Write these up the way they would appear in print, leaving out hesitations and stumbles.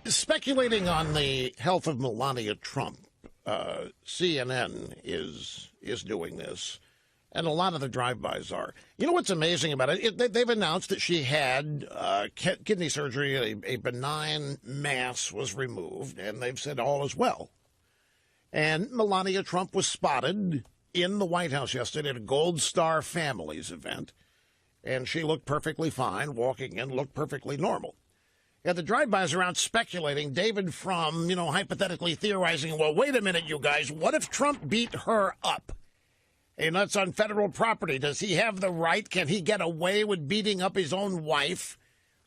Speculating on the health of Melania Trump, CNN is doing this, and a lot of the drive-bys are. You know what's amazing about it? They've announced that she had kidney surgery, a benign mass was removed, and they've said all is well. And Melania Trump was spotted in the White House yesterday at a Gold Star Families event, and she looked perfectly fine, walking in, looked perfectly normal. Yeah, the drive-bys around speculating, David Frum, hypothetically theorizing, well, wait a minute, you guys, what if Trump beat her up? That's on federal property. Does he have the right? Can he get away with beating up his own wife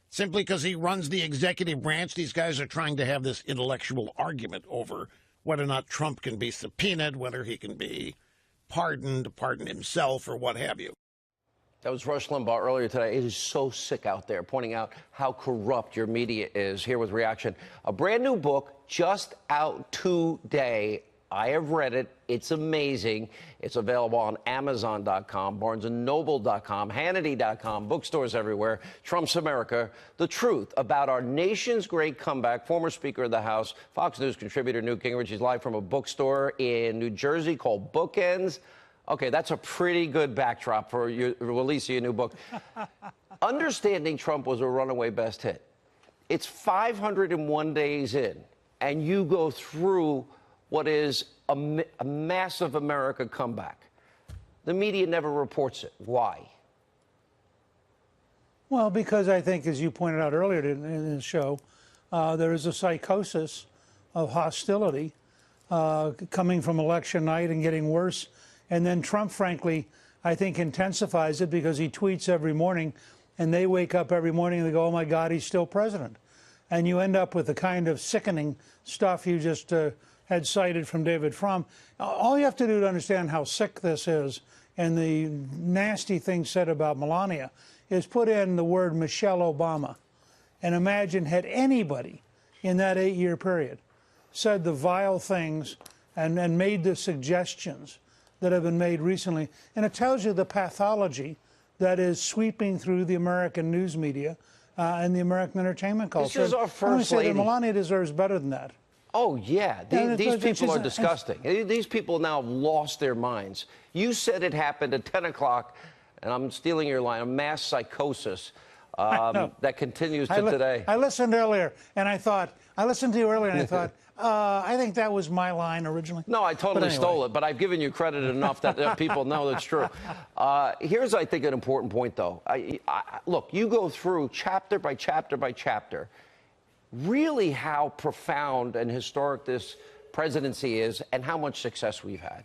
simply because he runs the executive branch? These guys are trying to have this intellectual argument over whether or not Trump can be subpoenaed, whether he can be pardoned, pardon himself, or what have you. That was Rush Limbaugh earlier today. It is so sick out there, pointing out how corrupt your media is. Here with reaction. A brand new book just out today. I have read it. It's amazing. It's available on Amazon.com, BarnesandNoble.com, Hannity.com, bookstores everywhere. Trump's America, the truth about our nation's great comeback. Former Speaker of the House, Fox News contributor Newt Gingrich is live from a bookstore in New Jersey called Bookends. Okay, that's a pretty good backdrop for your release of your new book. Understanding Trump was a runaway best hit. It's 501 days in, and you go through what is a massive America comeback. The media never reports it. Why? Well, because I think, as you pointed out earlier in the show, there is a psychosis of hostility coming from election night and getting worse. And then Trump, frankly, I think intensifies it because he tweets every morning, and they wake up every morning and they go, oh, my God, he's still president. And you end up with the kind of sickening stuff you just had cited from David Frum. All you have to do to understand how sick this is and the nasty things said about Melania is put in the word Michelle Obama. And imagine had anybody in that 8-year period said the vile things and made the suggestions that have been made recently. And it tells you the pathology that is sweeping through the American news media and the American entertainment culture. This is our first lady. Melania deserves better than that. Oh, yeah. These people are disgusting. These people now have lost their minds. You said it happened at 10 o'clock, and I'm stealing your line, a mass psychosis that continues to today. I listened earlier, and I thought, I thought, I think that was my line originally. No, I totally stole it, but I've given you credit enough that people know that's true. Here's, I think, an important point, though. Look, you go through chapter by chapter by chapter, really how profound and historic this presidency is and how much success we've had.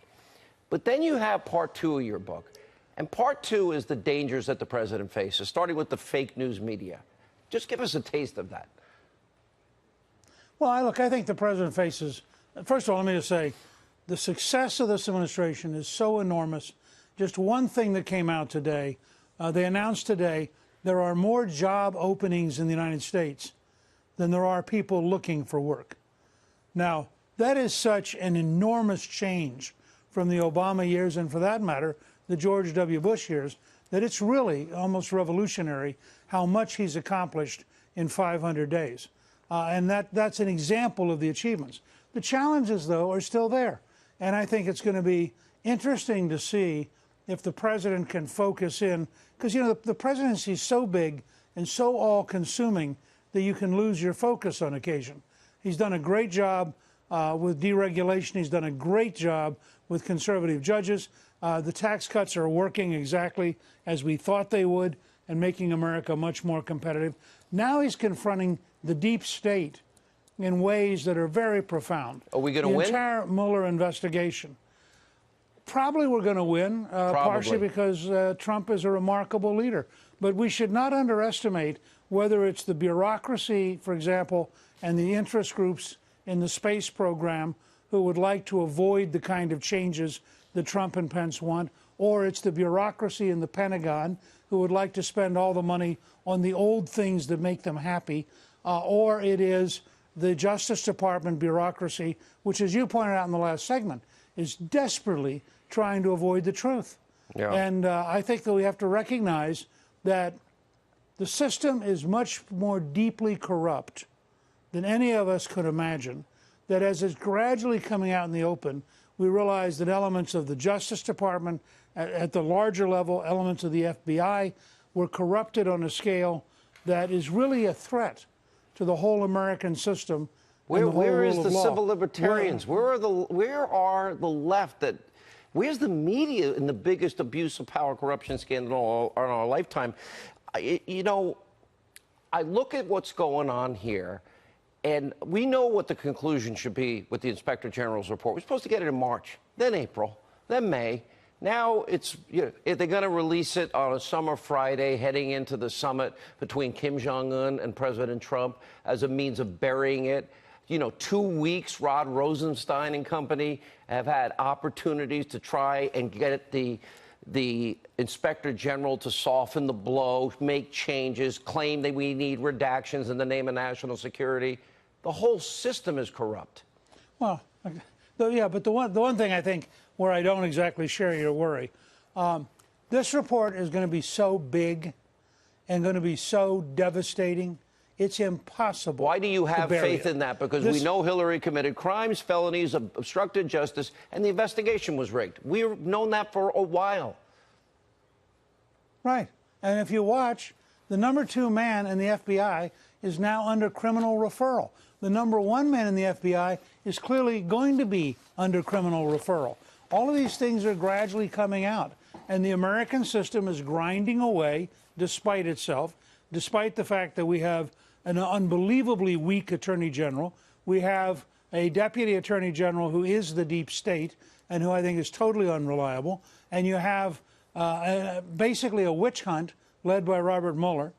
But then you have part 2 of your book, and part 2 is the dangers that the president faces, starting with the fake news media. Just give us a taste of that. Well, look, I think the president faces, first of all, let me just say, the success of this administration is so enormous. Just one thing that came out today, they announced today there are more job openings in the United States than there are people looking for work. Now, that is such an enormous change from the Obama years, and for that matter, the George W. Bush years, that it's really almost revolutionary how much he's accomplished in 500 days. And that's an example of the achievements. The challenges, though, are still there. And I think it's going to be interesting to see if the president can focus in, because, the presidency is so big and so all-consuming that you can lose your focus on occasion. He's done a great job with deregulation. He's done a great job with conservative judges. The tax cuts are working exactly as we thought they would and making America much more competitive. Now he's confronting the deep state in ways that are very profound. Are we going to win? The entire Mueller investigation. Probably we're going to win, partially because Trump is a remarkable leader. But we should not underestimate whether it's the bureaucracy, for example, and the interest groups in the space program who would like to avoid the kind of changes that Trump and Pence want, or it's the bureaucracy in the Pentagon who would like to spend all the money on the old things that make them happy, or it is the Justice Department bureaucracy, which, as you pointed out in the last segment, is desperately trying to avoid the truth. Yeah. And I think that we have to recognize that the system is much more deeply corrupt than any of us could imagine, that as it's gradually coming out in the open, we realize that elements of the Justice Department, at the larger level, elements of the FBI, were corrupted on a scale that is really a threat to the whole American system. Where is the civil libertarians? Where are the left? Where's the media in the biggest abuse of power corruption scandal in our lifetime? You know, I look at what's going on here, and we know what the conclusion should be with the Inspector General's report. We're supposed to get it in March, then April, then May. Now it's, they're going to release it on a summer Friday heading into the summit between Kim Jong-un and President Trump as a means of burying it. You know, 2 weeks, Rod Rosenstein and company have had opportunities to try and get the Inspector General to soften the blow, make changes, claim that we need redactions in the name of national security. The whole system is corrupt. Well, yeah, but the one thing I think where I don't exactly share your worry, this report is going to be so big and going to be so devastating, it's impossible. Why do you have faith in that? Because we know Hillary committed crimes, felonies, obstructed justice, and the investigation was rigged. We've known that for a while. Right. And if you watch, the #2 man in the FBI is now under criminal referral. The #1 man in the FBI is clearly going to be under criminal referral. All of these things are gradually coming out, and the American system is grinding away despite itself, despite the fact that we have an unbelievably weak attorney general. We have a deputy attorney general who is the deep state and who I think is totally unreliable. And you have basically a witch hunt led by Robert Mueller,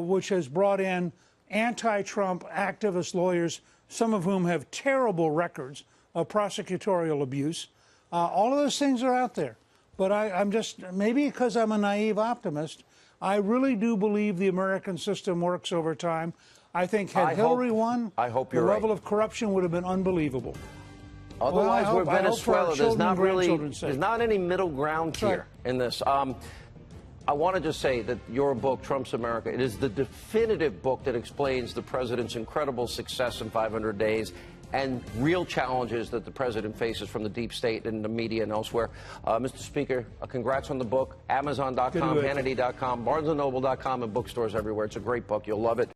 which has brought in anti-Trump activist lawyers, some of whom have terrible records of prosecutorial abuse. All of those things are out there. But I'm just, maybe because I'm a naive optimist, I really do believe the American system works over time. I think had Hillary won, the level of corruption would have been unbelievable. Otherwise, we're Venezuela. There's not any middle ground here in this. I want to just say that your book, Trump's America, it is the definitive book that explains the president's incredible success in 500 days and real challenges that the president faces from the deep state and the media and elsewhere. Mr. Speaker, congrats on the book. Amazon.com, Hannity.com, BarnesandNoble.com, and bookstores everywhere. It's a great book. You'll love it.